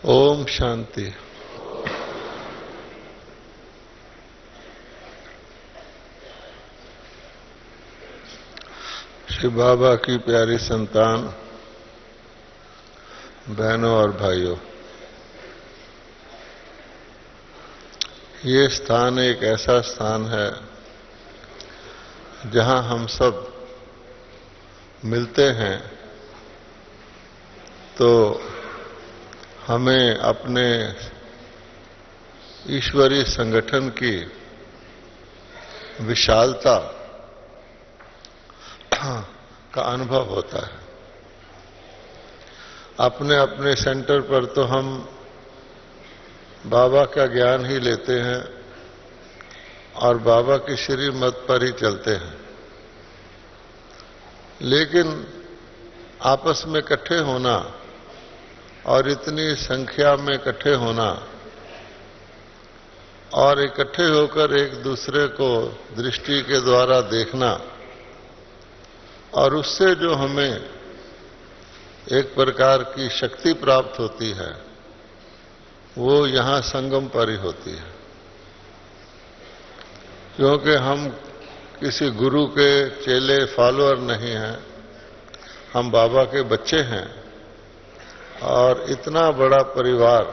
ओम शांति। श्री बाबा की प्यारी संतान, बहनों और भाइयों, ये स्थान एक ऐसा स्थान है जहां हम सब मिलते हैं तो हमें अपने ईश्वरीय संगठन की विशालता का अनुभव होता है। अपने अपने सेंटर पर तो हम बाबा का ज्ञान ही लेते हैं और बाबा की श्रीमत पर ही चलते हैं, लेकिन आपस में इकट्ठे होना और इतनी संख्या में इकट्ठे होना और इकट्ठे होकर एक दूसरे को दृष्टि के द्वारा देखना और उससे जो हमें एक प्रकार की शक्ति प्राप्त होती है वो यहाँ संगम पर ही होती है। क्योंकि हम किसी गुरु के चेले फॉलोअर नहीं हैं, हम बाबा के बच्चे हैं और इतना बड़ा परिवार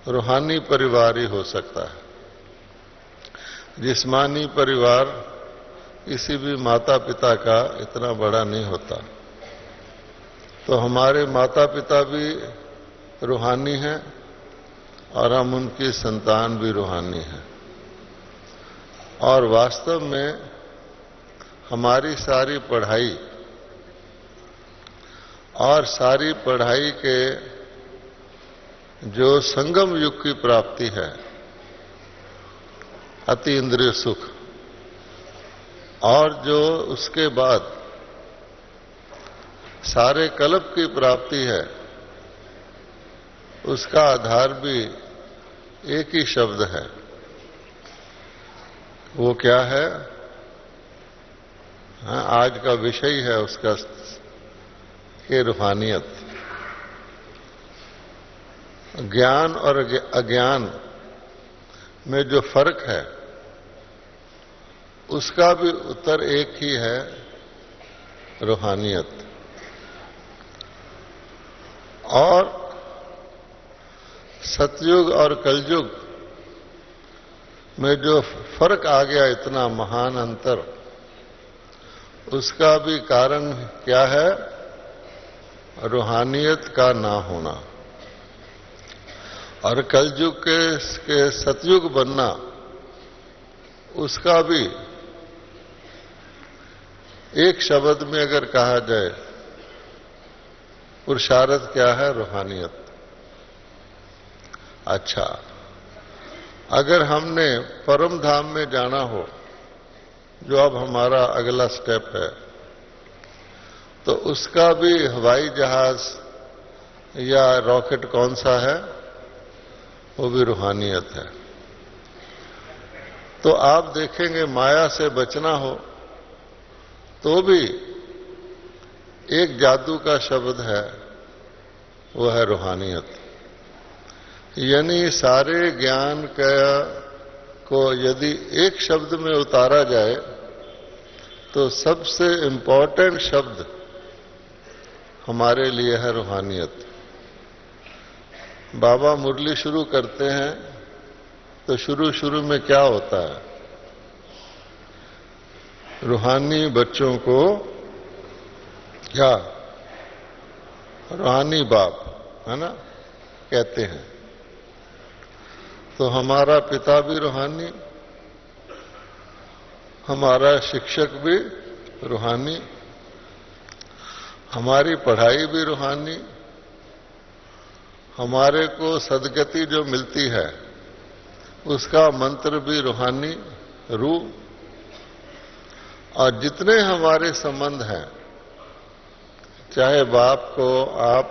रूहानी परिवार ही हो सकता है। जिस्मानी परिवार किसी भी माता पिता का इतना बड़ा नहीं होता। तो हमारे माता पिता भी रूहानी हैं और हम उनकी संतान भी रूहानी हैं। और वास्तव में हमारी सारी पढ़ाई और सारी पढ़ाई के जो संगम युग की प्राप्ति है, अति इंद्रिय सुख, और जो उसके बाद सारे कल्प की प्राप्ति है, उसका आधार भी एक ही शब्द है। वो क्या है? आज का विषय है उसका कि रूहानियत। ज्ञान और अज्ञान में जो फर्क है उसका भी उत्तर एक ही है, रूहानियत। और सतयुग और कलयुग में जो फर्क आ गया, इतना महान अंतर, उसका भी कारण क्या है? रूहानियत का ना होना। और कलयुग के सतयुग बनना, उसका भी एक शब्द में अगर कहा जाए, पुरुषार्थ क्या है? रूहानियत। अच्छा, अगर हमने परम धाम में जाना हो, जो अब हमारा अगला स्टेप है, तो उसका भी हवाई जहाज या रॉकेट कौन सा है? वो भी रूहानियत है। तो आप देखेंगे, माया से बचना हो तो भी एक जादू का शब्द है, वो है रूहानियत। यानी सारे ज्ञान को यदि एक शब्द में उतारा जाए तो सबसे इंपॉर्टेंट शब्द हमारे लिए है रूहानियत। बाबा मुरली शुरू करते हैं तो शुरू में क्या होता है? रूहानी बच्चों को क्या रूहानी बाप, है ना, कहते हैं। तो हमारा पिता भी रूहानी, हमारा शिक्षक भी रूहानी, हमारी पढ़ाई भी रूहानी, हमारे को सदगति जो मिलती है उसका मंत्र भी रूहानी रूह। और जितने हमारे संबंध हैं, चाहे बाप को आप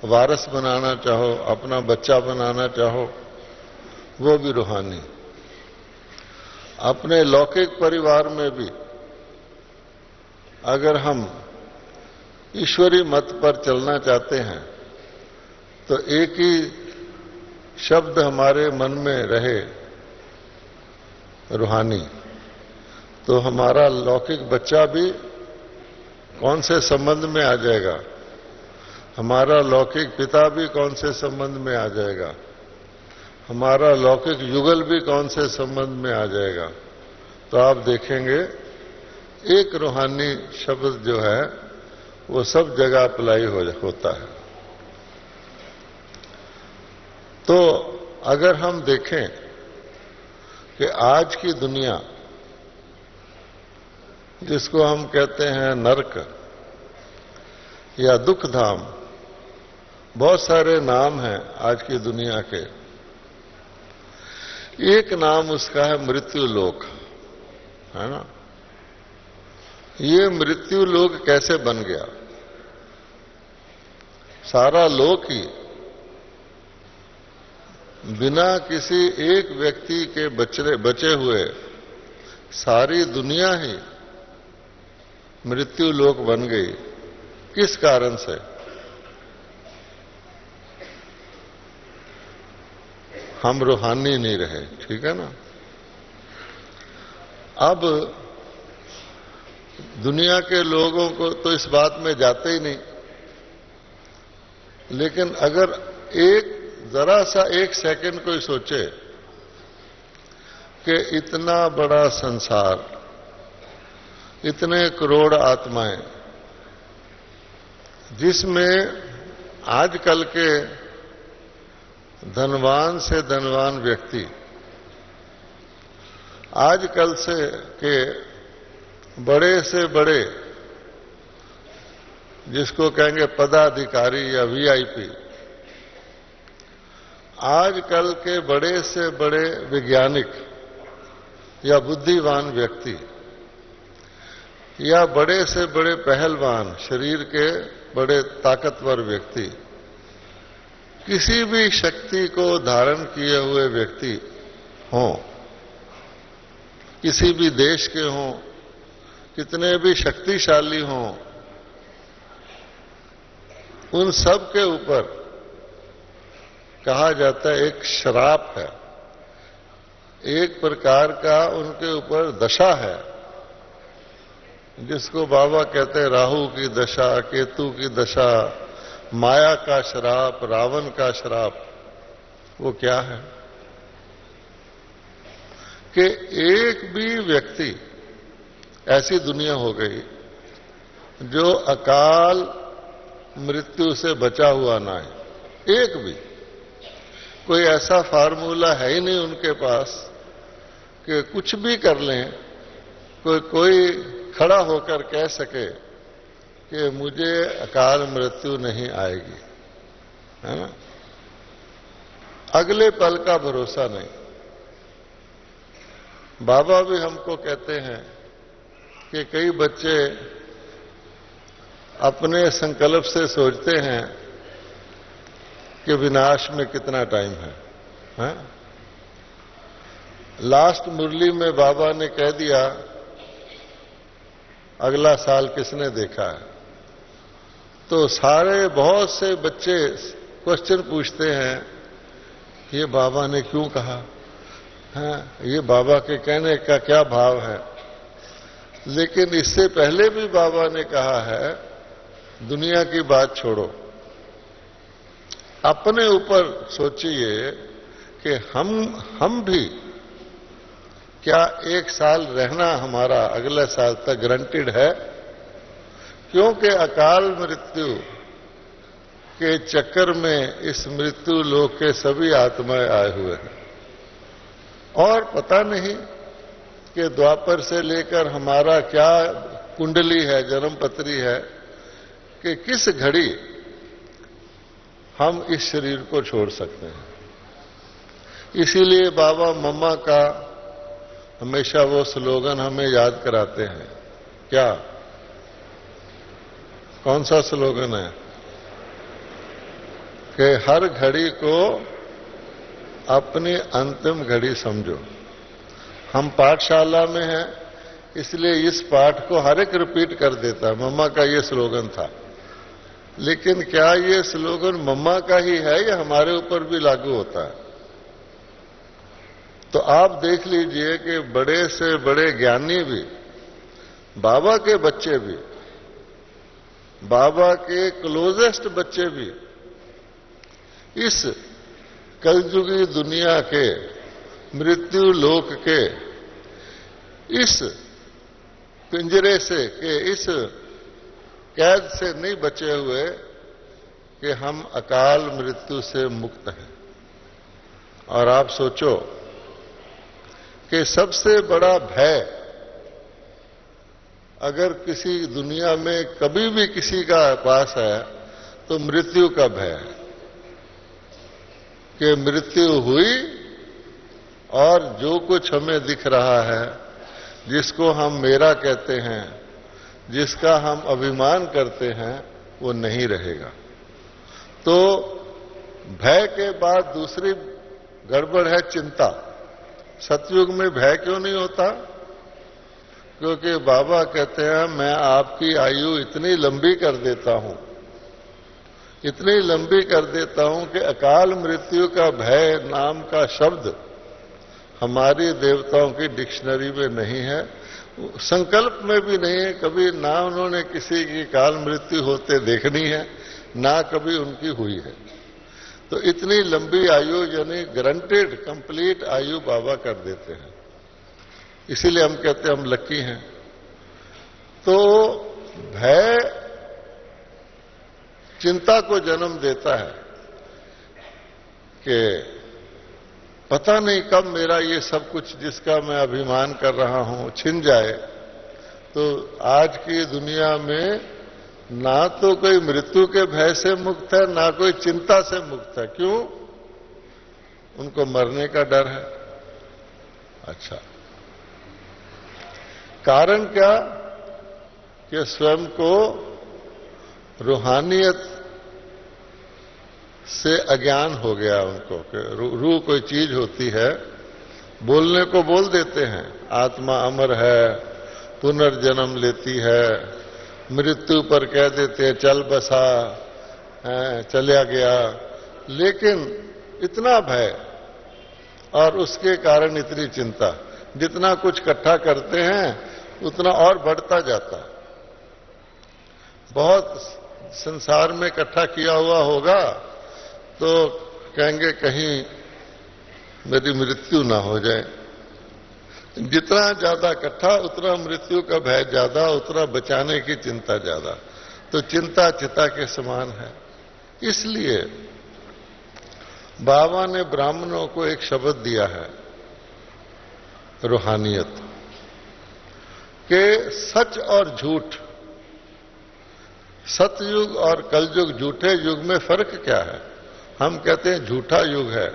वारिस बनाना चाहो, अपना बच्चा बनाना चाहो, वो भी रूहानी। अपने लौकिक परिवार में भी अगर हम ईश्वरी मत पर चलना चाहते हैं तो एक ही शब्द हमारे मन में रहे, रूहानी, तो हमारा लौकिक बच्चा भी कौन से संबंध में आ जाएगा, हमारा लौकिक पिता भी कौन से संबंध में आ जाएगा, हमारा लौकिक युगल भी कौन से संबंध में आ जाएगा। तो आप देखेंगे एक रूहानी शब्द जो है वो सब जगह अप्लाई होता है। तो अगर हम देखें कि आज की दुनिया, जिसको हम कहते हैं नरक या दुख धाम, बहुत सारे नाम हैं आज की दुनिया के। एक नाम उसका है मृत्यु लोक, है ना। ये मृत्यु लोक कैसे बन गया? सारा लोक ही बिना किसी एक व्यक्ति के बचे हुए सारी दुनिया ही मृत्यु लोक बन गई। किस कारण से? हम रूहानी नहीं रहे, ठीक है ना। अब दुनिया के लोगों को तो इस बात में जाते ही नहीं, लेकिन अगर जरा सा एक सेकंड कोई सोचे कि इतना बड़ा संसार, इतने करोड़ आत्माएं, जिसमें आजकल के धनवान से धनवान व्यक्ति, आजकल के बड़े से बड़े, जिसको कहेंगे पदाधिकारी या वीआईपी, आजकल के बड़े से बड़े वैज्ञानिक या बुद्धिमान व्यक्ति या बड़े से बड़े पहलवान, शरीर के बड़े ताकतवर व्यक्ति, किसी भी शक्ति को धारण किए हुए व्यक्ति हों, किसी भी देश के हों, कितने भी शक्तिशाली हों, उन सब के ऊपर कहा जाता है एक श्राप है, एक प्रकार का उनके ऊपर दशा है, जिसको बाबा कहते हैं राहु की दशा, केतु की दशा, माया का श्राप, रावण का श्राप। वो क्या है कि एक भी व्यक्ति, ऐसी दुनिया हो गई जो अकाल मृत्यु से बचा हुआ ना है। एक भी कोई ऐसा फार्मूला है ही नहीं उनके पास कि कुछ भी कर लें, कोई खड़ा होकर कह सके कि मुझे अकाल मृत्यु नहीं आएगी, है ना। अगले पल का भरोसा नहीं। बाबा भी हमको कहते हैं कि कई बच्चे अपने संकल्प से सोचते हैं कि विनाश में कितना टाइम है? लास्ट मुरली में बाबा ने कह दिया अगला साल किसने देखा है। तो सारे बहुत से बच्चे क्वेश्चन पूछते हैं, ये बाबा ने क्यों कहा है, ये बाबा के कहने का क्या भाव है। लेकिन इससे पहले भी बाबा ने कहा है, दुनिया की बात छोड़ो, अपने ऊपर सोचिए कि हम भी क्या एक साल रहना हमारा अगले साल तक गारंटीड है। क्योंकि अकाल मृत्यु के चक्कर में इस मृत्यु लोक के सभी आत्माएं आए हुए हैं, और पता नहीं कि द्वापर से लेकर हमारा क्या कुंडली है, जन्म पत्री है, कि किस घड़ी हम इस शरीर को छोड़ सकते हैं। इसीलिए बाबा मम्मा का हमेशा वो स्लोगन हमें याद कराते हैं। क्या, कौन सा स्लोगन है? कि हर घड़ी को अपनी अंतिम घड़ी समझो। हम पाठशाला में हैं, इसलिए इस पाठ को हर एक रिपीट कर देता है। मम्मा का ये स्लोगन था लेकिन क्या ये स्लोगन मम्मा का ही है या हमारे ऊपर भी लागू होता है? तो आप देख लीजिए कि बड़े से बड़े ज्ञानी भी, बाबा के बच्चे भी, बाबा के क्लोजेस्ट बच्चे भी इस कलयुगी दुनिया के, मृत्यु लोक के इस पिंजरे से, के इस कैद से नहीं बचे हुए कि हम अकाल मृत्यु से मुक्त हैं। और आप सोचो कि सबसे बड़ा भय अगर किसी दुनिया में कभी भी किसी का पास है तो मृत्यु का भय है कि मृत्यु हुई और जो कुछ हमें दिख रहा है, जिसको हम मेरा कहते हैं, जिसका हम अभिमान करते हैं, वो नहीं रहेगा। तो भय के बाद दूसरी गड़बड़ है चिंता। सतयुग में भय क्यों नहीं होता? क्योंकि बाबा कहते हैं मैं आपकी आयु इतनी लंबी कर देता हूं, इतनी लंबी कर देता हूं कि अकाल मृत्यु का भय नाम का शब्द हमारी देवताओं की डिक्शनरी में नहीं है, संकल्प में भी नहीं है। कभी ना उन्होंने किसी की काल मृत्यु होते देखनी है, ना कभी उनकी हुई है। तो इतनी लंबी आयु यानी गारंटेड कंप्लीट आयु बाबा कर देते हैं। इसीलिए हम कहते हैं हम लकी हैं। तो भय चिंता को जन्म देता है कि पता नहीं कब मेरा ये सब कुछ जिसका मैं अभिमान कर रहा हूं छिन जाए। तो आज की दुनिया में ना तो कोई मृत्यु के भय से मुक्त है, ना कोई चिंता से मुक्त है। क्यों? उनको मरने का डर है। अच्छा, कारण क्या? कि स्वयं को रूहानियत से अज्ञान हो गया उनको कि रूह कोई चीज होती है। बोलने को बोल देते हैं आत्मा अमर है, पुनर्जन्म लेती है, मृत्यु पर कह देते हैं चल बसा है, चला गया। लेकिन इतना भय और उसके कारण इतनी चिंता, जितना कुछ इकट्ठा करते हैं उतना और बढ़ता जाता। बहुत संसार में इकट्ठा किया हुआ होगा तो कहेंगे कहीं मेरी मृत्यु ना हो जाए। जितना ज्यादा इकट्ठा उतना मृत्यु का भय ज्यादा, उतना बचाने की चिंता ज्यादा। तो चिंता चिता के समान है। इसलिए बाबा ने ब्राह्मणों को एक शब्द दिया है रूहानियत के सच और झूठ, सतयुग और कलयुग, झूठे युग में फर्क क्या है? हम कहते हैं झूठा युग है,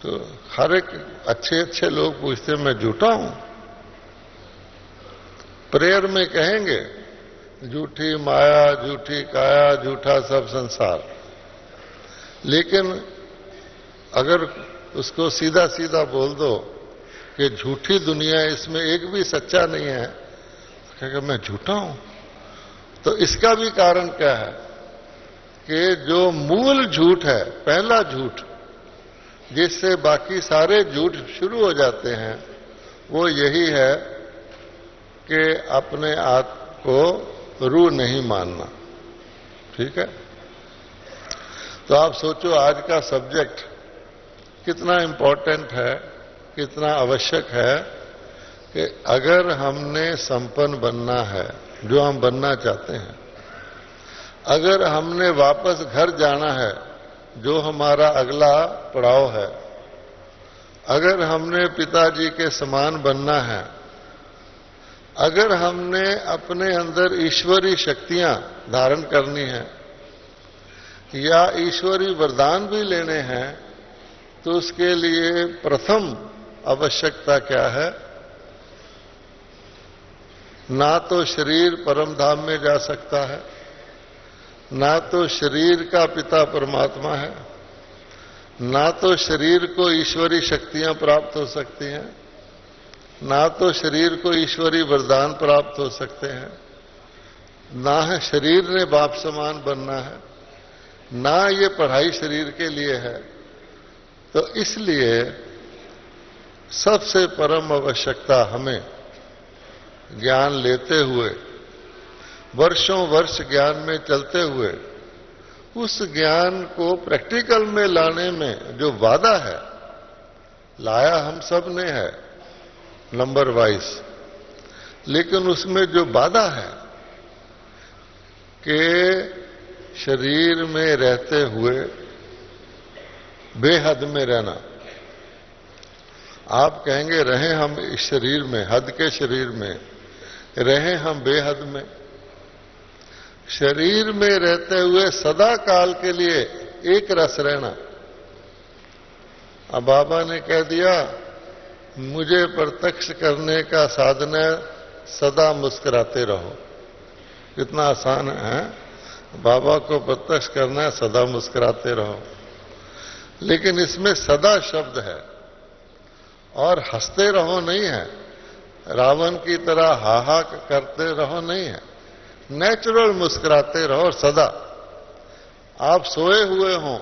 तो हर एक अच्छे अच्छे लोग पूछते मैं झूठा हूं? प्रेयर में कहेंगे झूठी माया, झूठी काया, झूठा सब संसार। लेकिन अगर उसको सीधा सीधा बोल दो कि झूठी दुनिया, इसमें एक भी सच्चा नहीं है, तो कहेगा मैं झूठा हूं। तो इसका भी कारण क्या है कि जो मूल झूठ है, पहला झूठ जिससे बाकी सारे झूठ शुरू हो जाते हैं, वो यही है कि अपने आप को रूह नहीं मानना। ठीक है? तो आप सोचो आज का सब्जेक्ट कितना इंपॉर्टेंट है, कितना आवश्यक है कि अगर हमने संपन्न बनना है, जो हम बनना चाहते हैं, अगर हमने वापस घर जाना है, जो हमारा अगला पड़ाव है, अगर हमने पिताजी के समान बनना है, अगर हमने अपने अंदर ईश्वरी शक्तियां धारण करनी है या ईश्वरी वरदान भी लेने हैं, तो उसके लिए प्रथम आवश्यकता क्या है? ना तो शरीर परम धाम में जा सकता है, ना तो शरीर का पिता परमात्मा है, ना तो शरीर को ईश्वरी शक्तियां प्राप्त हो सकती हैं, ना तो शरीर को ईश्वरी वरदान प्राप्त हो सकते हैं। ना है शरीर ने बाप समान बनना है, ना ये पढ़ाई शरीर के लिए है। तो इसलिए सबसे परम आवश्यकता हमें ज्ञान लेते हुए, वर्षों वर्ष ज्ञान में चलते हुए, उस ज्ञान को प्रैक्टिकल में लाने में जो वादा है, लाया हम सब ने है नंबर वाइज, लेकिन उसमें जो वादा है कि शरीर में रहते हुए बेहद में रहना। आप कहेंगे रहे हम इस शरीर में, हद के शरीर में, रहे हम बेहद में। शरीर में रहते हुए सदा काल के लिए एक रस रहना। अब बाबा ने कह दिया मुझे प्रत्यक्ष करने का साधन है सदा मुस्कुराते रहो। कितना आसान है, बाबा को प्रत्यक्ष करना है सदा मुस्कुराते रहो। लेकिन इसमें सदा शब्द है और हंसते रहो नहीं है, रावण की तरह हाहा करते रहो नहीं है। नेचुरल मुस्कुराते रहो। और सदा आप सोए हुए हों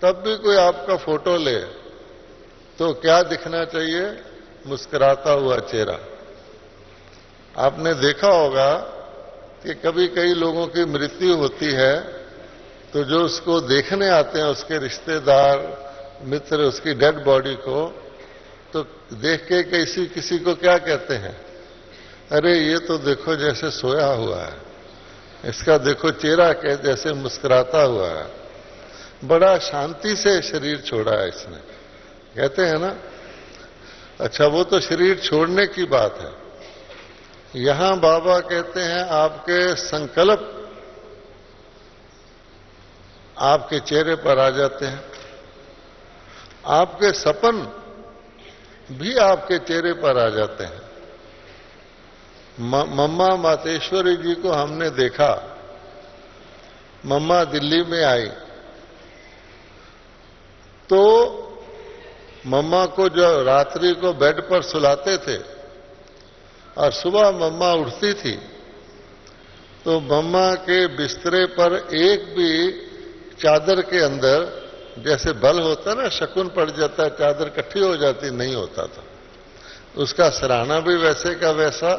तब भी कोई आपका फोटो ले तो क्या दिखना चाहिए? मुस्कुराता हुआ चेहरा। आपने देखा होगा कि कभी कई लोगों की मृत्यु होती है तो जो उसको देखने आते हैं, उसके रिश्तेदार मित्र, उसकी डेड बॉडी को, तो देख के किसी को क्या कहते हैं? अरे ये तो देखो जैसे सोया हुआ है, इसका देखो चेहरा जैसे मुस्कुराता हुआ है, बड़ा शांति से शरीर छोड़ा है इसने, कहते हैं ना। अच्छा, वो तो शरीर छोड़ने की बात है। यहां बाबा कहते हैं आपके संकल्प आपके चेहरे पर आ जाते हैं, आपके सपन भी आपके चेहरे पर आ जाते हैं। मम्मा मातेश्वरी जी को हमने देखा, मम्मा दिल्ली में आई तो मम्मा को जो रात्रि को बेड पर सुलाते थे और सुबह मम्मा उठती थी तो मम्मा के बिस्तरे पर एक भी चादर के अंदर जैसे बल होता ना, शकुन पड़ जाता है, चादर इकट्ठी हो जाती, नहीं होता था। उसका सराहना भी वैसे का वैसा,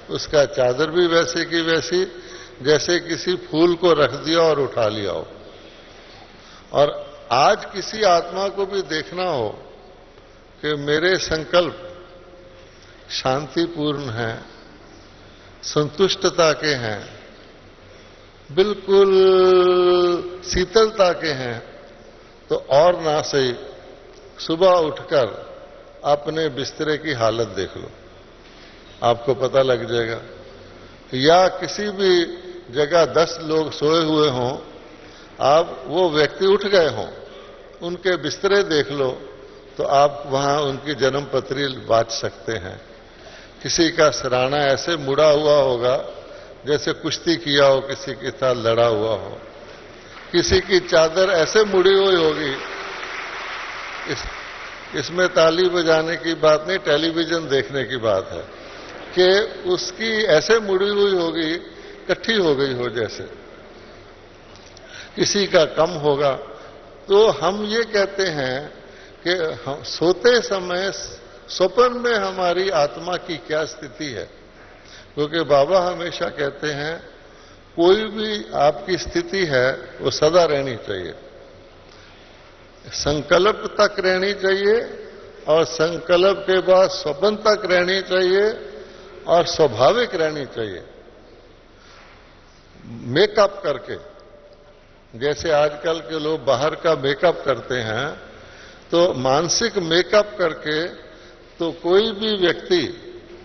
उसका चादर भी वैसे की वैसी, जैसे किसी फूल को रख दिया और उठा लिया हो। और आज किसी आत्मा को भी देखना हो कि मेरे संकल्प शांतिपूर्ण हैं, संतुष्टता के हैं, बिल्कुल शीतलता के हैं, तो और ना सही सुबह उठकर अपने बिस्तरे की हालत देख लो, आपको पता लग जाएगा। या किसी भी जगह 10 लोग सोए हुए हों, आप वो व्यक्ति उठ गए हों, उनके बिस्तरे देख लो तो आप वहां उनकी जन्म पत्री बांट सकते हैं। किसी का सराहना ऐसे मुड़ा हुआ होगा जैसे कुश्ती किया हो, किसी के साथ लड़ा हुआ हो। किसी की चादर ऐसे मुड़ी हुई होगी, इसमें ताली बजाने की बात नहीं, टेलीविजन देखने की बात है, कि उसकी ऐसे मुड़ी हुई होगी, इकट्ठी हो गई हो जैसे। किसी का कम होगा। तो हम ये कहते हैं कि हम सोते समय स्वप्न में हमारी आत्मा की क्या स्थिति है, क्योंकि बाबा हमेशा कहते हैं कोई भी आपकी स्थिति है वो सदा रहनी चाहिए, संकल्प तक रहनी चाहिए और संकल्प के बाद स्वप्न तक रहनी चाहिए और स्वाभाविक रहनी चाहिए, मेकअप करके। जैसे आजकल के लोग बाहर का मेकअप करते हैं, तो मानसिक मेकअप करके तो कोई भी व्यक्ति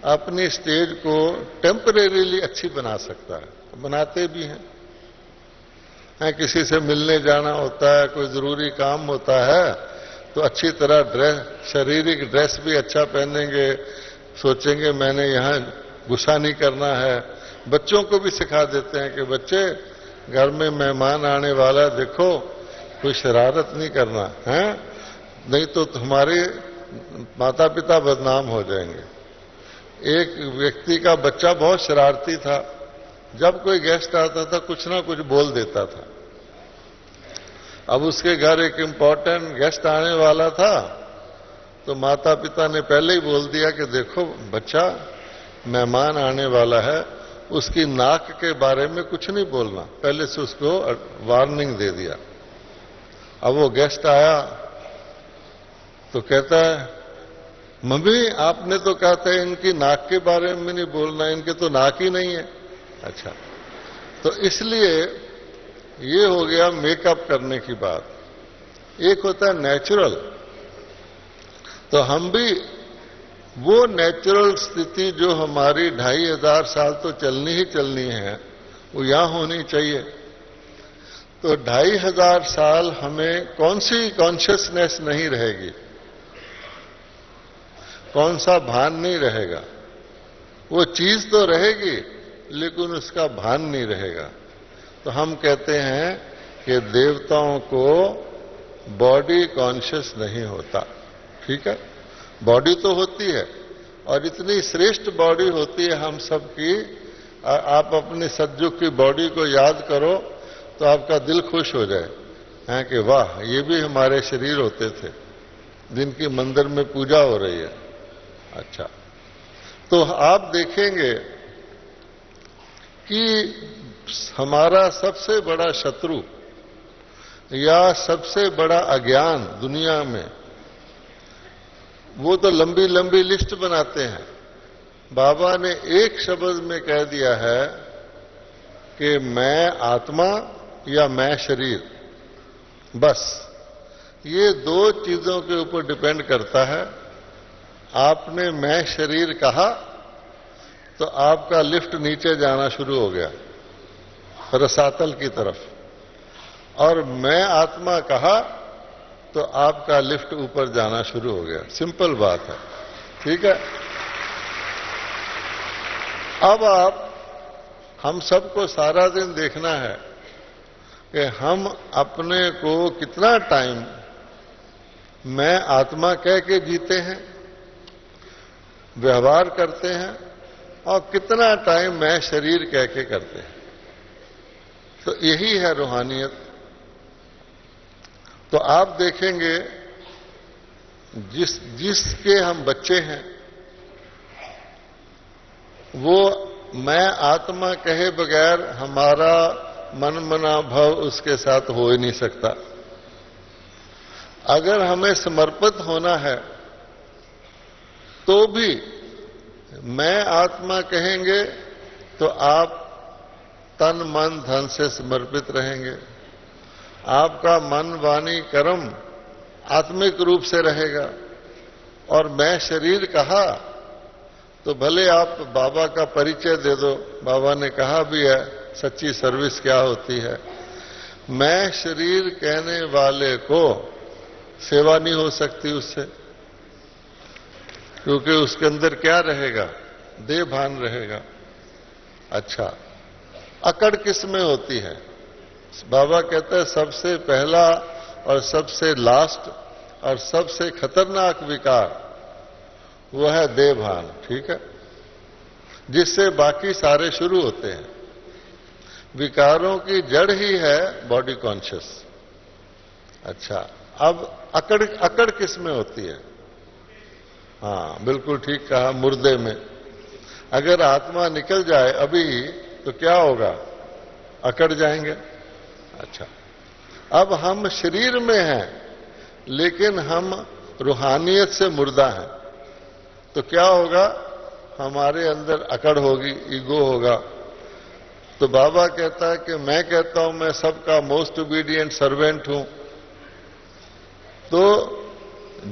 अपनी स्टेज को टेम्परेरीली अच्छी बना सकता है, बनाते भी हैं। किसी से मिलने जाना होता है, कोई जरूरी काम होता है, तो अच्छी तरह ड्रेस, शारीरिक ड्रेस भी अच्छा पहनेंगे, सोचेंगे मैंने यहाँ गुस्सा नहीं करना है। बच्चों को भी सिखा देते हैं कि बच्चे घर में मेहमान आने वाला, देखो कोई शरारत नहीं करना है, नहीं तो तुम्हारे माता पिता बदनाम हो जाएंगे। एक व्यक्ति का बच्चा बहुत शरारती था, जब कोई गेस्ट आता था कुछ ना कुछ बोल देता था। अब उसके घर एक इम्पोर्टेंट गेस्ट आने वाला था, तो माता पिता ने पहले ही बोल दिया कि देखो बच्चा, मेहमान आने वाला है, उसकी नाक के बारे में कुछ नहीं बोलना, पहले से उसको वार्निंग दे दिया। अब वो गेस्ट आया तो कहता है, मम्मी आपने तो कहा था इनकी नाक के बारे में नहीं बोलना, इनके तो नाक ही नहीं है। अच्छा, तो इसलिए ये हो गया मेकअप करने की बात। एक होता है नेचुरल, तो हम भी वो नेचुरल स्थिति जो हमारी 2500 साल तो चलनी ही चलनी है, वो यहां होनी चाहिए। तो 2500 साल हमें कौन सी कॉन्शियसनेस नहीं रहेगी, कौन सा भान नहीं रहेगा। वो चीज तो रहेगी लेकिन उसका भान नहीं रहेगा। तो हम कहते हैं कि देवताओं को बॉडी कॉन्शियस नहीं होता। ठीक है, बॉडी तो होती है और इतनी श्रेष्ठ बॉडी होती है हम सबकी। आप अपने सतयुग की बॉडी को याद करो तो आपका दिल खुश हो जाए हैं कि वाह, ये भी हमारे शरीर होते थे जिनकी मंदिर में पूजा हो रही है। अच्छा, तो आप देखेंगे कि हमारा सबसे बड़ा शत्रु या सबसे बड़ा अज्ञान दुनिया में, वो तो लंबी लंबी लिस्ट बनाते हैं। बाबा ने एक शब्द में कह दिया है कि मैं आत्मा या मैं शरीर, बस ये दो चीजों के ऊपर डिपेंड करता है। आपने मैं शरीर कहा तो आपका लिफ्ट नीचे जाना शुरू हो गया रसातल की तरफ, और मैं आत्मा कहा तो आपका लिफ्ट ऊपर जाना शुरू हो गया। सिंपल बात है। ठीक है, अब हम सबको सारा दिन देखना है कि हम अपने को कितना टाइम मैं आत्मा कह के जीते हैं, व्यवहार करते हैं, और कितना टाइम मैं शरीर कह के करते हैं। तो यही है रूहानियत। तो आप देखेंगे जिसके हम बच्चे हैं वो मैं आत्मा कहे बगैर हमारा मन मना भाव उसके साथ हो ही नहीं सकता। अगर हमें समर्पित होना है तो भी मैं आत्मा कहेंगे तो आप तन मन धन से समर्पित रहेंगे। आपका मन वाणी कर्म आत्मिक रूप से रहेगा। और मैं शरीर कहा तो भले आप बाबा का परिचय दे दो, बाबा ने कहा भी है सच्ची सर्विस क्या होती है। मैं शरीर कहने वाले को सेवा नहीं हो सकती उससे, क्योंकि उसके अंदर क्या रहेगा, देह भान रहेगा। अच्छा, अकड़ किस में होती है? बाबा कहते हैं सबसे पहला और सबसे लास्ट और सबसे खतरनाक विकार वो है देह भान। ठीक है, जिससे बाकी सारे शुरू होते हैं। विकारों की जड़ ही है बॉडी कॉन्शियस। अच्छा, अब अकड़ किस में होती है? हाँ, बिल्कुल ठीक कहा, मुर्दे में। अगर आत्मा निकल जाए अभी तो क्या होगा? अकड़ जाएंगे। अच्छा, अब हम शरीर में हैं लेकिन हम रूहानियत से मुर्दा हैं, तो क्या होगा? हमारे अंदर अकड़ होगी, ईगो होगा। तो बाबा कहता है कि मैं कहता हूं मैं सबका मोस्ट ओबीडिएंट सर्वेंट हूं, तो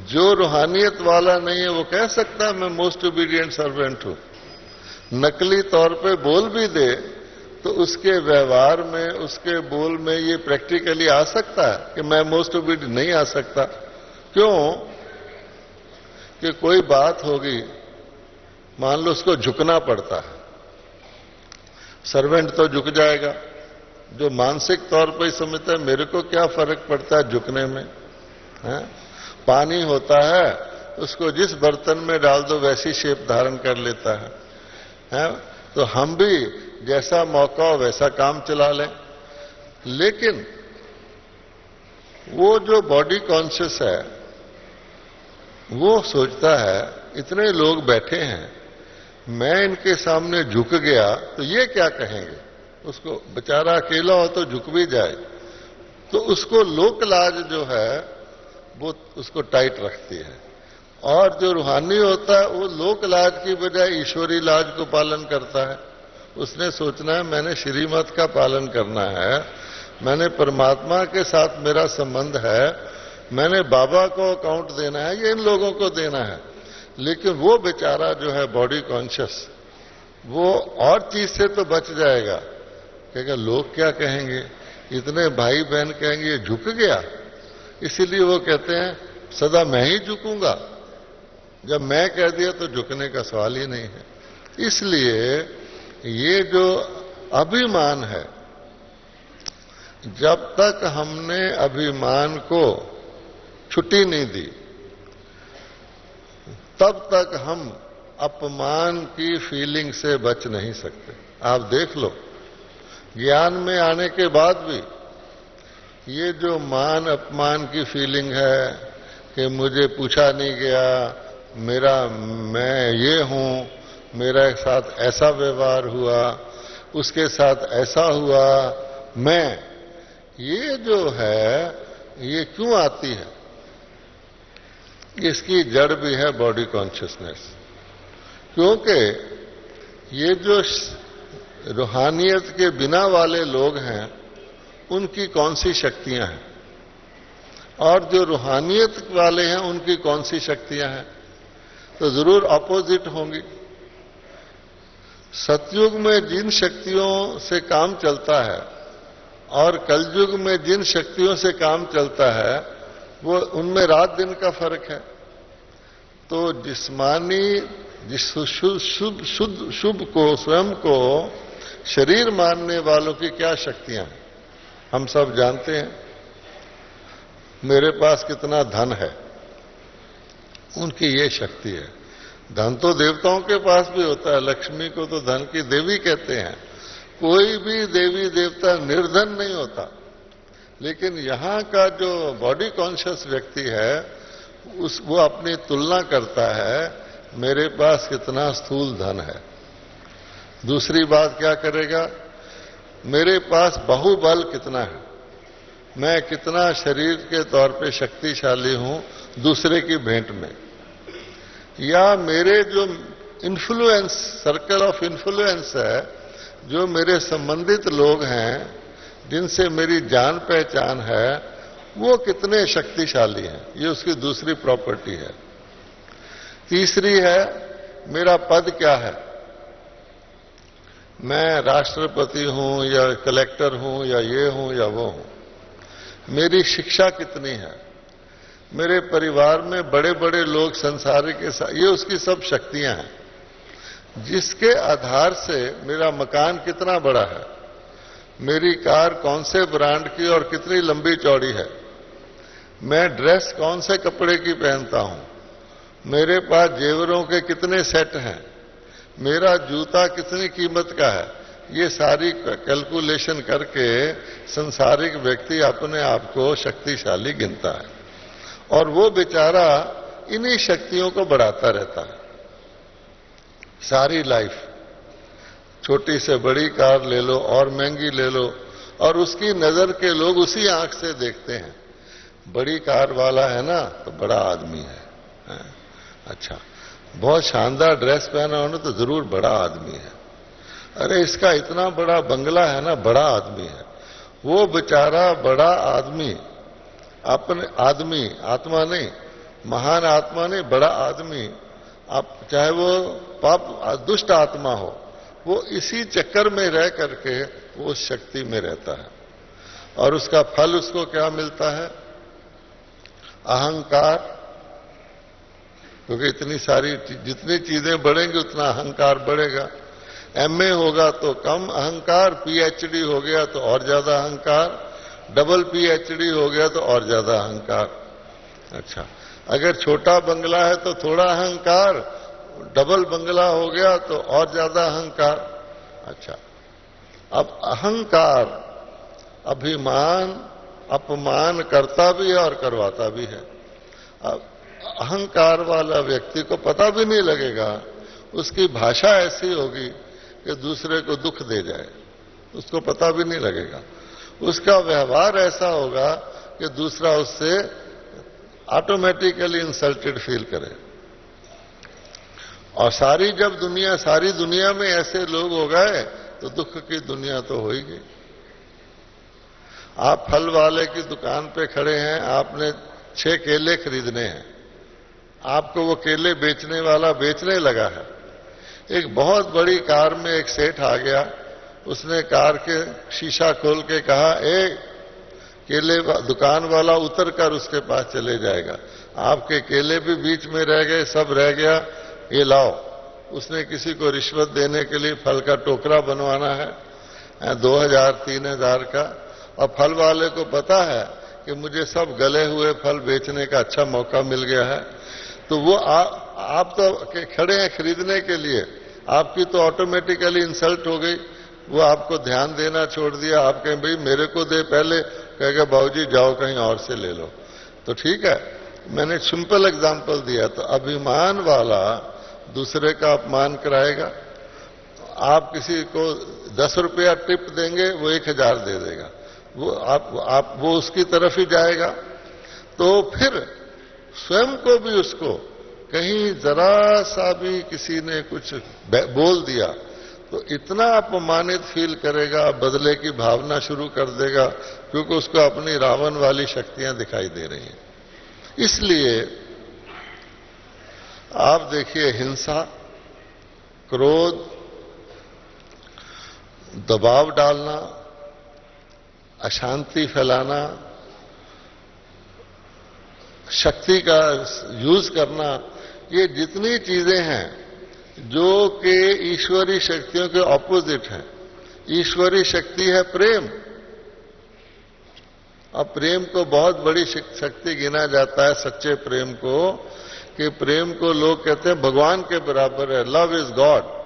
जो रूहानियत वाला नहीं है वो कह सकता है मैं मोस्ट ओबीडिएंट सर्वेंट हूं। नकली तौर पे बोल भी दे तो उसके व्यवहार में, उसके बोल में ये प्रैक्टिकली आ सकता है कि मैं मोस्ट ओबीडिएंट नहीं आ सकता। क्यों? कि कोई बात होगी, मान लो उसको झुकना पड़ता है, सर्वेंट तो झुक जाएगा। जो मानसिक तौर पर ही समझता है मेरे को क्या फर्क पड़ता है झुकने में, है? पानी होता है उसको जिस बर्तन में डाल दो वैसी शेप धारण कर लेता है? तो हम भी जैसा मौका हो वैसा काम चला लें। लेकिन वो जो बॉडी कॉन्शियस है वो सोचता है इतने लोग बैठे हैं, मैं इनके सामने झुक गया तो ये क्या कहेंगे। उसको बेचारा अकेला हो तो झुक भी जाए, तो उसको लोक लाज जो है वो उसको टाइट रखती है। और जो रूहानी होता है वो लोक लाज की बजाय ईश्वरी लाज को पालन करता है। उसने सोचना है मैंने श्रीमत का पालन करना है, मैंने परमात्मा के साथ मेरा संबंध है, मैंने बाबा को अकाउंट देना है, ये इन लोगों को देना है। लेकिन वो बेचारा जो है बॉडी कॉन्शियस, वो और चीज से तो बच जाएगा, कहेगा लोग क्या कहेंगे, इतने भाई बहन कहेंगे ये झुक गया। इसीलिए वो कहते हैं सदा मैं ही झुकूंगा, जब मैं कह दिया तो झुकने का सवाल ही नहीं है। इसलिए ये जो अभिमान है, जब तक हमने अभिमान को छुट्टी नहीं दी तब तक हम अपमान की फीलिंग से बच नहीं सकते। आप देख लो, ज्ञान में आने के बाद भी ये जो मान अपमान की फीलिंग है कि मुझे पूछा नहीं गया, मैं ये हूं, मेरे साथ ऐसा व्यवहार हुआ, उसके साथ ऐसा हुआ, ये जो है ये क्यों आती है? इसकी जड़ भी है बॉडी कॉन्शियसनेस। क्योंकि ये जो रूहानियत के बिना वाले लोग हैं उनकी कौन सी शक्तियां हैं, और जो रूहानियत वाले हैं उनकी कौन सी शक्तियां हैं? तो जरूर अपोजिट होंगी। सतयुग में जिन शक्तियों से काम चलता है और कलयुग में जिन शक्तियों से काम चलता है वो उनमें रात दिन का फर्क है। तो जिस्मानी शुभ को, स्वयं को शरीर मानने वालों की क्या शक्तियां हैं हम सब जानते हैं। मेरे पास कितना धन है, उनकी ये शक्ति है। धन तो देवताओं के पास भी होता है, लक्ष्मी को तो धन की देवी कहते हैं। कोई भी देवी देवता निर्धन नहीं होता। लेकिन यहां का जो बॉडी कॉन्शियस व्यक्ति है वो अपनी तुलना करता है, मेरे पास कितना स्थूल धन है। दूसरी बात क्या करेगा, मेरे पास बाहुबल कितना है, मैं कितना शरीर के तौर पे शक्तिशाली हूं दूसरे की भेंट में। या मेरे जो इन्फ्लुएंस, सर्कल ऑफ इन्फ्लुएंस है, जो मेरे संबंधित लोग हैं जिनसे मेरी जान पहचान है, वो कितने शक्तिशाली हैं, ये उसकी दूसरी प्रॉपर्टी है। तीसरी है मेरा पद क्या है, मैं राष्ट्रपति हूं या कलेक्टर हूं या ये हूं या वो हूं। मेरी शिक्षा कितनी है, मेरे परिवार में बड़े बड़े लोग संसार के साथ, ये उसकी सब शक्तियां हैं। जिसके आधार से मेरा मकान कितना बड़ा है, मेरी कार कौन से ब्रांड की और कितनी लंबी चौड़ी है, मैं ड्रेस कौन से कपड़े की पहनता हूं, मेरे पास जेवरों के कितने सेट हैं, मेरा जूता कितनी कीमत का है, ये सारी कैलकुलेशन करके संसारिक व्यक्ति अपने आप को शक्तिशाली गिनता है। और वो बेचारा इन्हीं शक्तियों को बढ़ाता रहता है सारी लाइफ। छोटी से बड़ी कार ले लो और महंगी ले लो, और उसकी नजर के लोग उसी आंख से देखते हैं। बड़ी कार वाला है ना तो बड़ा आदमी है। अच्छा, बहुत शानदार ड्रेस पहना हो ना तो जरूर बड़ा आदमी है। अरे इसका इतना बड़ा बंगला है ना, बड़ा आदमी है। वो बेचारा बड़ा आदमी, अपने आदमी, आत्मा नहीं, महान आत्मा नहीं, बड़ा आदमी, आप चाहे वो पाप दुष्ट आत्मा हो, वो इसी चक्कर में रह करके वो शक्ति में रहता है। और उसका फल उसको क्या मिलता है? अहंकार। क्योंकि इतनी सारी जितनी चीजें बढ़ेंगी उतना अहंकार बढ़ेगा। एमए होगा तो कम अहंकार, पीएचडी हो गया तो और ज्यादा अहंकार, डबल पीएचडी हो गया तो और ज्यादा अहंकार। अच्छा, अगर छोटा बंगला है तो थोड़ा अहंकार, डबल बंगला हो गया तो और ज्यादा अहंकार। अच्छा, अब अहंकार अभिमान अपमान करता भी है और करवाता भी है। अब अहंकार वाला व्यक्ति को पता भी नहीं लगेगा, उसकी भाषा ऐसी होगी कि दूसरे को दुख दे जाए, उसको पता भी नहीं लगेगा। उसका व्यवहार ऐसा होगा कि दूसरा उससे ऑटोमेटिकली इंसल्टेड फील करे। और सारी दुनिया में ऐसे लोग हो गए तो दुख की दुनिया तो होगी। आप फल वाले की दुकान पे खड़े हैं, आपने 6 केले खरीदने हैं, आपको वो केले बेचने वाला बेचने लगा है। एक बहुत बड़ी कार में एक सेठ आ गया, उसने कार के शीशा खोल के कहा, केले दुकान वाला उतर कर उसके पास चले जाएगा, आपके केले भी बीच में रह गए, सब रह गया, ये लाओ। उसने किसी को रिश्वत देने के लिए फल का टोकरा बनवाना है 2000-3000 का, और फल वाले को पता है कि मुझे सब गले हुए फल बेचने का अच्छा मौका मिल गया है, तो वो आप तो खड़े हैं खरीदने के लिए, आपकी तो ऑटोमेटिकली इंसल्ट हो गई। वो आपको ध्यान देना छोड़ दिया, आप कहें भाई मेरे को दे पहले, कहेगा बाबूजी जाओ कहीं और से ले लो। तो ठीक है, मैंने सिंपल एग्जांपल दिया। तो अभिमान वाला दूसरे का अपमान कराएगा। आप किसी को 10 रुपया टिप देंगे, वो 1000 दे देगा, वो उसकी तरफ ही जाएगा। तो फिर स्वयं को भी उसको कहीं जरा सा भी किसी ने कुछ बोल दिया तो इतना अपमानित फील करेगा, बदले की भावना शुरू कर देगा, क्योंकि उसको अपनी रावण वाली शक्तियां दिखाई दे रही हैं। इसलिए आप देखिए, हिंसा, क्रोध, दबाव डालना, अशांति फैलाना, शक्ति का यूज करना, ये जितनी चीजें हैं जो कि ईश्वरी शक्तियों के ऑपोजिट हैं। ईश्वरी शक्ति है प्रेम, और प्रेम को बहुत बड़ी शक्ति गिना जाता है, सच्चे प्रेम को, कि प्रेम को लोग कहते हैं भगवान के बराबर है, लव इज गॉड।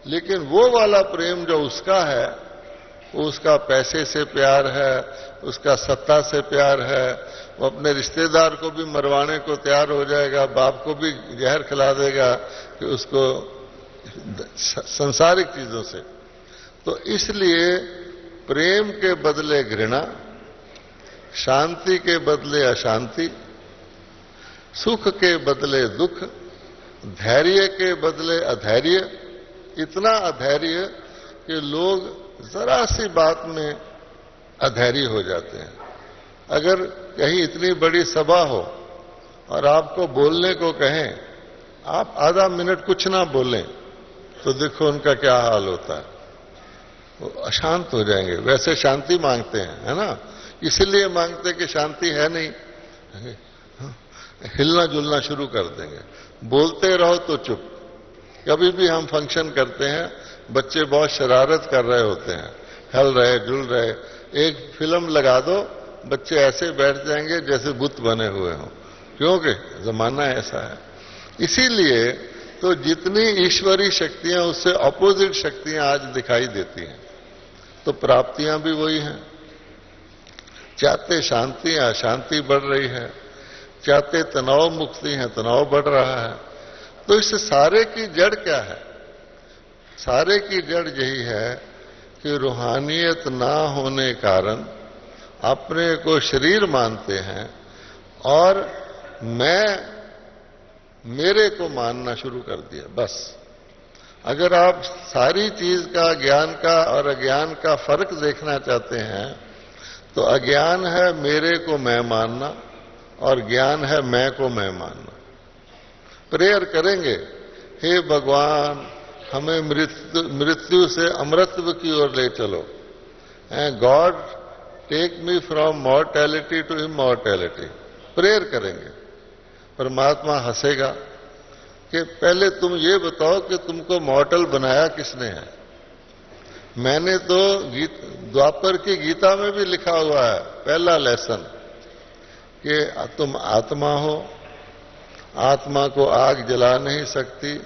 लेकिन वो वाला प्रेम जो उसका है, वो उसका पैसे से प्यार है, उसका सत्ता से प्यार है, वो अपने रिश्तेदार को भी मरवाने को तैयार हो जाएगा, बाप को भी जहर खिला देगा कि उसको संसारिक चीजों से। तो इसलिए प्रेम के बदले घृणा, शांति के बदले अशांति, सुख के बदले दुख, धैर्य के बदले अधैर्य। इतना अधैर्य कि लोग जरा सी बात में अधैर्य हो जाते हैं। अगर कहीं इतनी बड़ी सभा हो और आपको बोलने को कहें, आप आधा मिनट कुछ ना बोलें, तो देखो उनका क्या हाल होता है, वो अशांत हो जाएंगे। वैसे शांति मांगते हैं, है ना, इसलिए मांगते कि शांति है नहीं, हिलना जुलना शुरू कर देंगे। बोलते रहो तो चुप। कभी भी हम फंक्शन करते हैं, बच्चे बहुत शरारत कर रहे होते हैं, हिल रहे जुल रहे, एक फिल्म लगा दो, बच्चे ऐसे बैठ जाएंगे जैसे बुत बने हुए हों, क्योंकि जमाना ऐसा है। इसीलिए तो जितनी ईश्वरी शक्तियां, उससे अपोजिट शक्तियां आज दिखाई देती हैं। तो प्राप्तियां भी वही हैं। चाहते शांति, अशांति बढ़ रही है, चाहते तनाव मुक्ति है, तनाव बढ़ रहा है। तो इस सारे की जड़ क्या है? सारे की जड़ यही है कि रूहानियत ना होने कारण अपने को शरीर मानते हैं और मेरे को मानना शुरू कर दिया। बस अगर आप सारी चीज का, ज्ञान का और अज्ञान का फर्क देखना चाहते हैं, तो अज्ञान है मेरे को मैं मानना और ज्ञान है मैं को मैं मानना। प्रेयर करेंगे, हे भगवान हमें मृत्यु से अमृतत्व की ओर ले चलो, God take me from mortality to immortality. Prayer करेंगे, परमात्मा हंसेगा कि पहले तुम ये बताओ कि तुमको मॉर्टल बनाया किसने है। मैंने तो द्वापर की गीता में भी लिखा हुआ है, पहला लेसन, कि तुम आत्मा हो, आत्मा को आग जला नहीं सकती,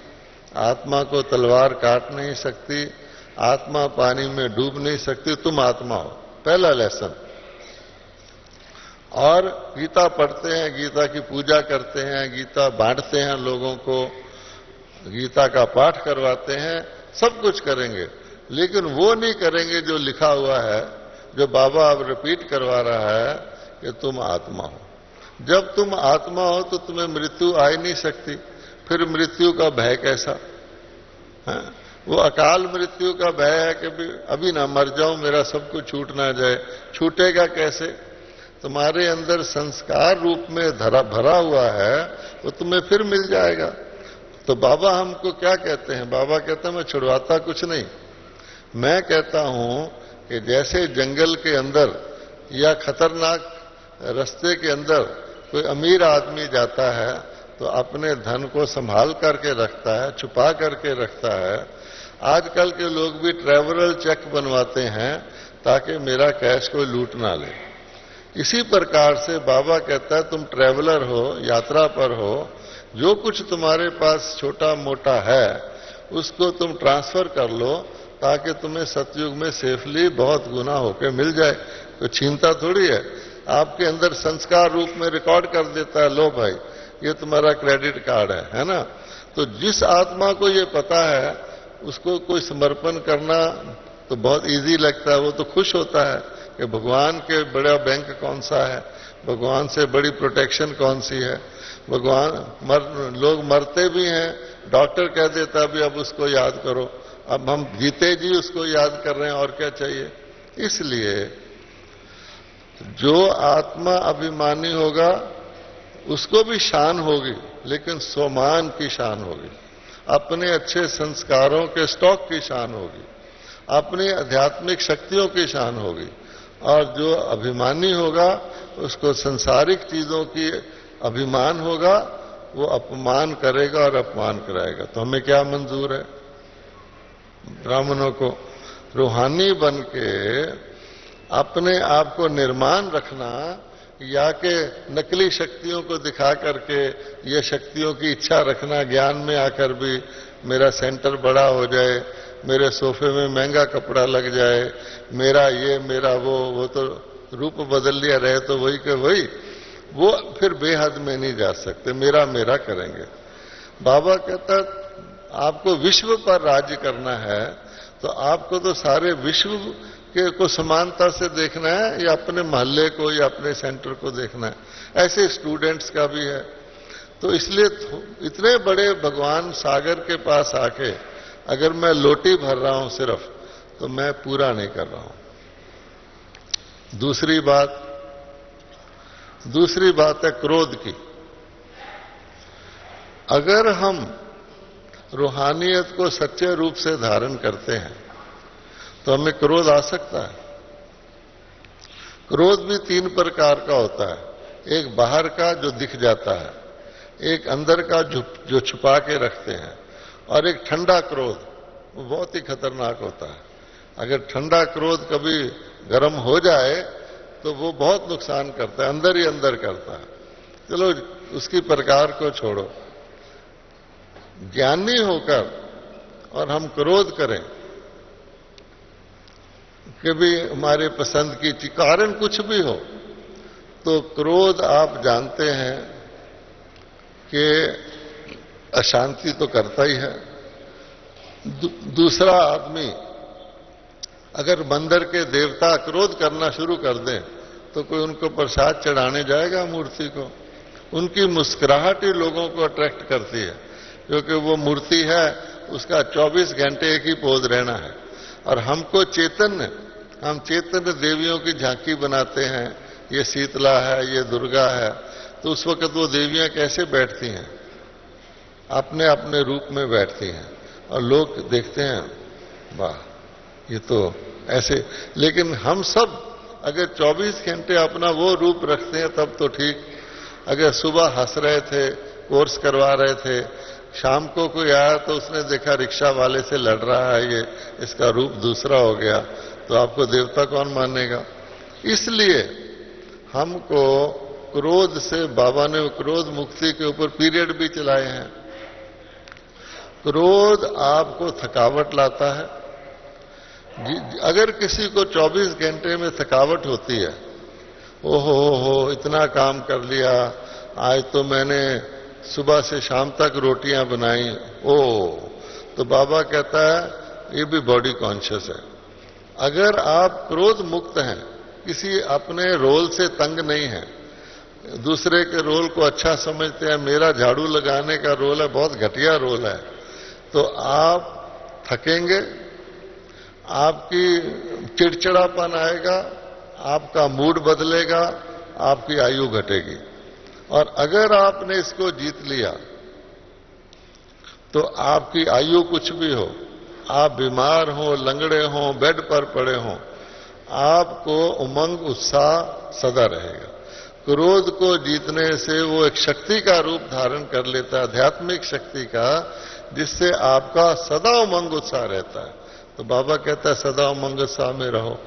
आत्मा को तलवार काट नहीं सकती, आत्मा पानी में डूब नहीं सकती, तुम आत्मा हो, पहला लेसन। और गीता पढ़ते हैं, गीता की पूजा करते हैं, गीता बांटते हैं लोगों को, गीता का पाठ करवाते हैं, सब कुछ करेंगे, लेकिन वो नहीं करेंगे जो लिखा हुआ है, जो बाबा अब रिपीट करवा रहा है कि तुम आत्मा हो। जब तुम आत्मा हो तो तुम्हें मृत्यु आ ही नहीं सकती, फिर मृत्यु का भय कैसा है? वो अकाल मृत्यु का भय है कि अभी ना मर जाऊं, मेरा सब कुछ छूट ना जाए। छूटेगा कैसे? तुम्हारे अंदर संस्कार रूप में भरा हुआ है, वो तुम्हें फिर मिल जाएगा। तो बाबा हमको क्या कहते हैं? बाबा कहते हैं मैं छुड़वाता कुछ नहीं, मैं कहता हूं कि जैसे जंगल के अंदर या खतरनाक रास्ते के अंदर कोई अमीर आदमी जाता है तो अपने धन को संभाल करके रखता है, छुपा करके रखता है। आजकल के लोग भी ट्रैवलर चेक बनवाते हैं ताकि मेरा कैश कोई लूट ना ले। इसी प्रकार से बाबा कहता है तुम ट्रैवलर हो, यात्रा पर हो, जो कुछ तुम्हारे पास छोटा मोटा है उसको तुम ट्रांसफर कर लो ताकि तुम्हें सतयुग में सेफली बहुत गुना होकर मिल जाए। तो छीनता थोड़ी है, आपके अंदर संस्कार रूप में रिकॉर्ड कर देता है, लो भाई ये तुम्हारा क्रेडिट कार्ड है ना। तो जिस आत्मा को ये पता है उसको कोई समर्पण करना तो बहुत इजी लगता है, वो तो खुश होता है कि भगवान के बड़ा बैंक कौन सा है, भगवान से बड़ी प्रोटेक्शन कौन सी है। भगवान लोग मरते भी हैं, डॉक्टर कह देता भी अब उसको याद करो, अब हम जीते जी उसको याद कर रहे हैं, और क्या चाहिए। इसलिए जो आत्मा अभिमानी होगा उसको भी शान होगी, लेकिन स्वमान की शान होगी, अपने अच्छे संस्कारों के स्टॉक की शान होगी, अपनी आध्यात्मिक शक्तियों की शान होगी। और जो अभिमानी होगा उसको संसारिक चीजों की अभिमान होगा, वो अपमान करेगा और अपमान कराएगा। तो हमें क्या मंजूर है? ब्राह्मणों को रूहानी बन के अपने आप को निर्माण रखना, या कि नकली शक्तियों को दिखा करके ये शक्तियों की इच्छा रखना, ज्ञान में आकर भी मेरा सेंटर बड़ा हो जाए, मेरे सोफे में महंगा कपड़ा लग जाए, मेरा ये मेरा वो तो रूप बदल लिया रहे तो वही के वही, वो फिर बेहद में नहीं जा सकते, मेरा मेरा करेंगे। बाबा कहता आपको विश्व पर राज्य करना है तो आपको तो सारे विश्व के को समानता से देखना है, या अपने मोहल्ले को या अपने सेंटर को देखना है। ऐसे स्टूडेंट्स का भी है। तो इसलिए इतने बड़े भगवान सागर के पास आके अगर मैं लोटी भर रहा हूं सिर्फ, तो मैं पूरा नहीं कर रहा हूं। दूसरी बात है क्रोध की। अगर हम रूहानियत को सच्चे रूप से धारण करते हैं तो हमें क्रोध आ सकता है। क्रोध भी 3 प्रकार का होता है, एक बाहर का जो दिख जाता है, एक अंदर का जो छुपा के रखते हैं, और एक ठंडा क्रोध, वो बहुत ही खतरनाक होता है। अगर ठंडा क्रोध कभी गर्म हो जाए तो वो बहुत नुकसान करता है, अंदर ही अंदर करता है। चलो उसकी प्रकार को छोड़ो, ज्ञानी होकर और हम क्रोध करें कि भी हमारे पसंद की चीज, कारण कुछ भी हो, तो क्रोध आप जानते हैं कि अशांति तो करता ही है। दूसरा आदमी अगर मंदिर के देवता क्रोध करना शुरू कर दें तो कोई उनको प्रसाद चढ़ाने जाएगा मूर्ति को? उनकी मुस्कुराहट ही लोगों को अट्रैक्ट करती है, क्योंकि वो मूर्ति है, उसका 24 घंटे एक ही पोज रहना है। और हमको हम चैतन्य देवियों की झांकी बनाते हैं, ये शीतला है, ये दुर्गा है, तो उस वक्त वो देवियां कैसे बैठती हैं? अपने अपने रूप में बैठती हैं, और लोग देखते हैं वाह ये तो ऐसे। लेकिन हम सब अगर 24 घंटे अपना वो रूप रखते हैं तब तो ठीक। अगर सुबह हंस रहे थे, कोर्स करवा रहे थे, शाम को कोई आया तो उसने देखा रिक्शा वाले से लड़ रहा है, ये इसका रूप दूसरा हो गया, तो आपको देवता कौन मानेगा? इसलिए हमको क्रोध से, बाबा ने क्रोध मुक्ति के ऊपर पीरियड भी चलाए हैं। क्रोध आपको थकावट लाता है, अगर किसी को 24 घंटे में थकावट होती है, ओहो हो इतना काम कर लिया, आज तो मैंने सुबह से शाम तक रोटियां बनाई, तो बाबा कहता है ये भी बॉडी कॉन्शियस है। अगर आप क्रोध मुक्त हैं, किसी अपने रोल से तंग नहीं है, दूसरे के रोल को अच्छा समझते हैं, मेरा झाड़ू लगाने का रोल है बहुत घटिया रोल है, तो आप थकेंगे, आपकी चिड़चिड़ापन आएगा, आपका मूड बदलेगा, आपकी आयु घटेगी। और अगर आपने इसको जीत लिया तो आपकी आयु कुछ भी हो, आप बीमार हो, लंगड़े हो, बेड पर पड़े हो, आपको उमंग उत्साह सदा रहेगा। क्रोध को जीतने से वो एक शक्ति का रूप धारण कर लेता है, आध्यात्मिक शक्ति का, जिससे आपका सदा उमंग उत्साह रहता है। तो बाबा कहता है सदा उमंग उत्साह में रहो।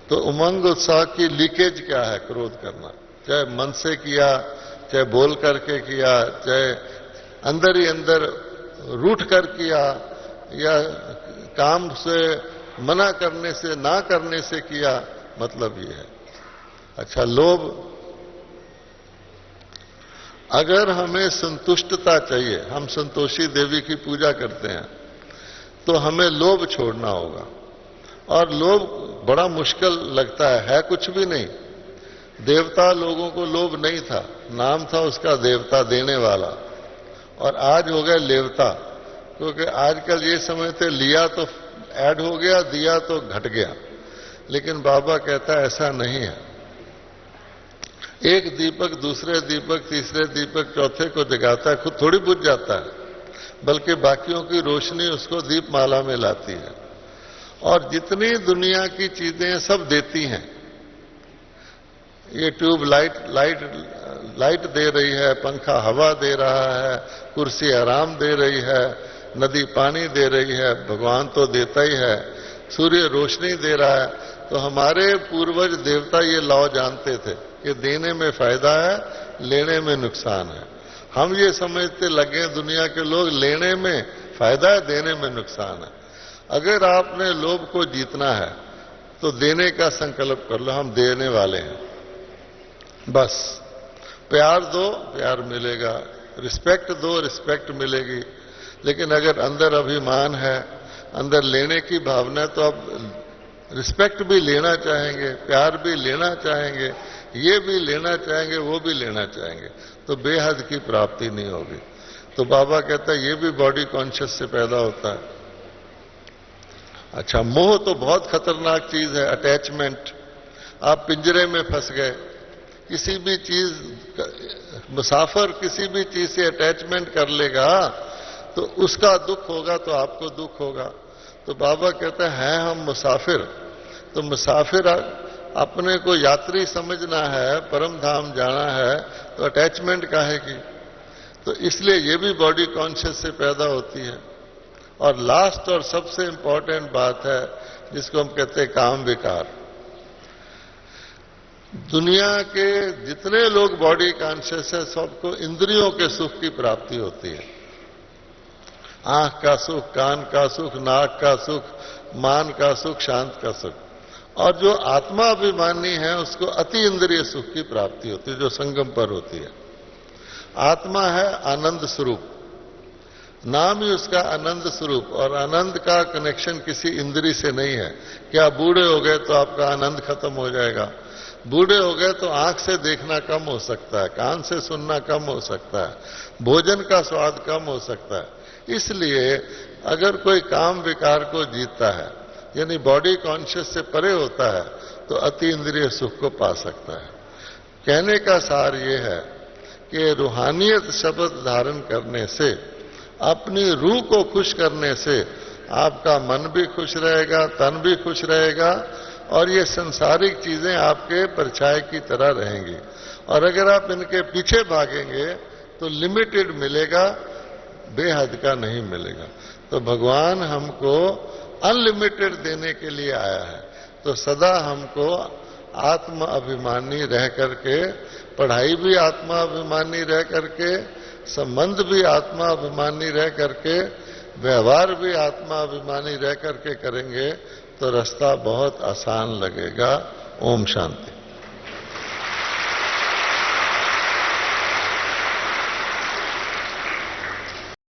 तो उमंग उत्साह की लीकेज क्या है? क्रोध करना, चाहे मन से किया, चाहे बोल करके किया, चाहे अंदर ही अंदर रूठ कर किया, या काम से मना करने से, ना करने से किया, मतलब ये है। अच्छा, लोभ, अगर हमें संतुष्टता चाहिए, हम संतोषी देवी की पूजा करते हैं, तो हमें लोभ छोड़ना होगा। और लोभ बड़ा मुश्किल लगता है कुछ भी नहीं। देवता लोगों को लोभ नहीं था, नाम था उसका देवता, देने वाला, और आज हो गए लेवता, क्योंकि आजकल ये समझते लिया तो ऐड हो गया, दिया तो घट गया। लेकिन बाबा कहता है ऐसा नहीं है। एक दीपक दूसरे दीपक, तीसरे दीपक, चौथे को जगाता है, खुद थोड़ी बुझ जाता है, बल्कि बाकियों की रोशनी उसको दीपमाला में लाती है। और जितनी दुनिया की चीजें सब देती हैं, ये ट्यूब लाइट दे रही है, पंखा हवा दे रहा है, कुर्सी आराम दे रही है, नदी पानी दे रही है, भगवान तो देता ही है, सूर्य रोशनी दे रहा है। तो हमारे पूर्वज देवता ये लॉ जानते थे कि देने में फायदा है, लेने में नुकसान है। हम ये समझते लगे दुनिया के लोग, लेने में फायदा है, देने में नुकसान है। अगर आपने लोभ को जीतना है तो देने का संकल्प कर लो, हम देने वाले हैं। बस प्यार दो, प्यार मिलेगा, रिस्पेक्ट दो, रिस्पेक्ट मिलेगी। लेकिन अगर अंदर अभिमान है, अंदर लेने की भावना है, तो आप रिस्पेक्ट भी लेना चाहेंगे, प्यार भी लेना चाहेंगे, ये भी लेना चाहेंगे, वो भी लेना चाहेंगे, तो बेहद की प्राप्ति नहीं होगी। तो बाबा कहता है ये भी बॉडी कॉन्शियस से पैदा होता है। अच्छा, मोह तो बहुत खतरनाक चीज है, अटैचमेंट। आप पिंजरे में फंस गए, किसी भी चीज, मुसाफिर किसी भी चीज से अटैचमेंट कर लेगा तो उसका दुख होगा, तो आपको दुख होगा। तो बाबा कहते हैं हम मुसाफिर, तो मुसाफिर अपने को यात्री समझना है, परम धाम जाना है, तो अटैचमेंट काहे की? तो इसलिए ये भी बॉडी कॉन्शियस से पैदा होती है। और लास्ट और सबसे इंपॉर्टेंट बात है, जिसको हम कहते हैं काम विकार। दुनिया के जितने लोग बॉडी कॉन्शियस है, सबको इंद्रियों के सुख की प्राप्ति होती है। आंख का सुख, कान का सुख, नाक का सुख, मान का सुख, शांत का सुख। और जो आत्मा अभिमानी है उसको अति इंद्रिय सुख की प्राप्ति होती है, जो संगम पर होती है। आत्मा है आनंद स्वरूप, नाम ही उसका आनंद स्वरूप। और आनंद का कनेक्शन किसी इंद्री से नहीं है। क्या बूढ़े हो गए तो आपका आनंद खत्म हो जाएगा? बूढ़े हो गए तो आंख से देखना कम हो सकता है, कान से सुनना कम हो सकता है, भोजन का स्वाद कम हो सकता है। इसलिए अगर कोई काम विकार को जीतता है, यानी बॉडी कॉन्शियस से परे होता है, तो अति इंद्रिय सुख को पा सकता है। कहने का सार ये है कि रूहानियत शब्द धारण करने से, अपनी रूह को खुश करने से आपका मन भी खुश रहेगा, तन भी खुश रहेगा, और ये संसारिक चीजें आपके परछाई की तरह रहेंगी। और अगर आप इनके पीछे भागेंगे तो लिमिटेड मिलेगा, बेहद का नहीं मिलेगा। तो भगवान हमको अनलिमिटेड देने के लिए आया है। तो सदा हमको आत्म अभिमानी रह करके, पढ़ाई भी आत्मा अभिमानी रह करके, संबंध भी आत्मा अभिमानी रह करके, व्यवहार भी आत्मा अभिमानी रह करके करेंगे, तो रास्ता बहुत आसान लगेगा। ओम शांति।